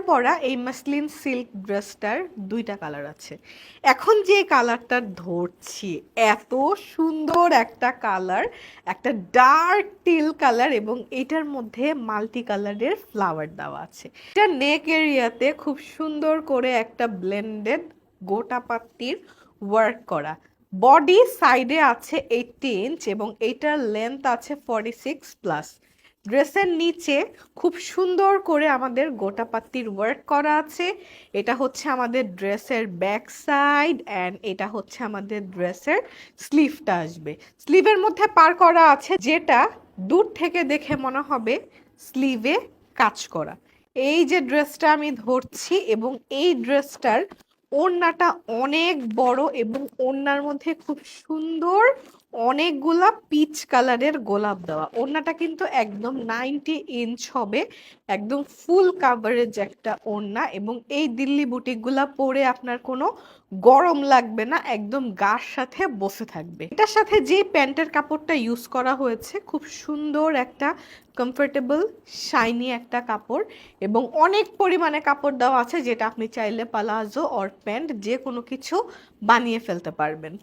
পরা এই muslin silk ড্রেসটার দুইটা কালার আছে। এখন যে কালারটা ধরছি এত সুন্দর একটা কালার, একটা ডার্ক টিল কালার এবং এটার মধ্যে মাল্টি কালারের ফ্লাওয়ার দেওয়া আছে। এটা নেক এরিয়াতে খুব সুন্দর করে একটা ব্লেন্ডেড গোটা পাত্তির ওয়ার্ক করা। বডি সাইডে আছে 80 ইঞ্চ এবং এটার লেন্থ আছে 46+। ড্রেসের নিচে খুব সুন্দর করে আমাদের গোটা পাত্তির ওয়ার্ক করা আছে। এটা হচ্ছে আমাদের ড্রেসের ব্যাক সাইড অ্যান্ড এটা হচ্ছে আমাদের ড্রেসের স্লিভটা আসবে। স্লিভের মধ্যে পার করা আছে যেটা দূর থেকে দেখে মনে হবে স্লিভে কাজ করা। এই যে ড্রেসটা আমি ধরছি এবং এই ড্রেসটার ওড়নাটা অনেক বড় এবং ওড়নার মধ্যে খুব সুন্দর অনেকগুলা পিচ কালারের গোলাপ দেওয়া। ওড়নাটা কিন্তু একদম 90 ইঞ্চ হবে, একদম ফুল কাভারেজ একটা ওড়না এবং এই দিল্লি বুটিকগুলা পরে আপনার কোনো গরম লাগবে না, একদম গার সাথে বসে থাকবে। এটার সাথে যে প্যান্টের কাপড়টা ইউজ করা হয়েছে খুব সুন্দর একটা কমফোর্টেবল শাইনি একটা কাপড় এবং অনেক পরিমাণে কাপড় দেওয়া আছে যেটা আপনি চাইলে পালাজো অর প্যান্ট যে কোনো কিছু বানিয়ে ফেলতে পারবেন।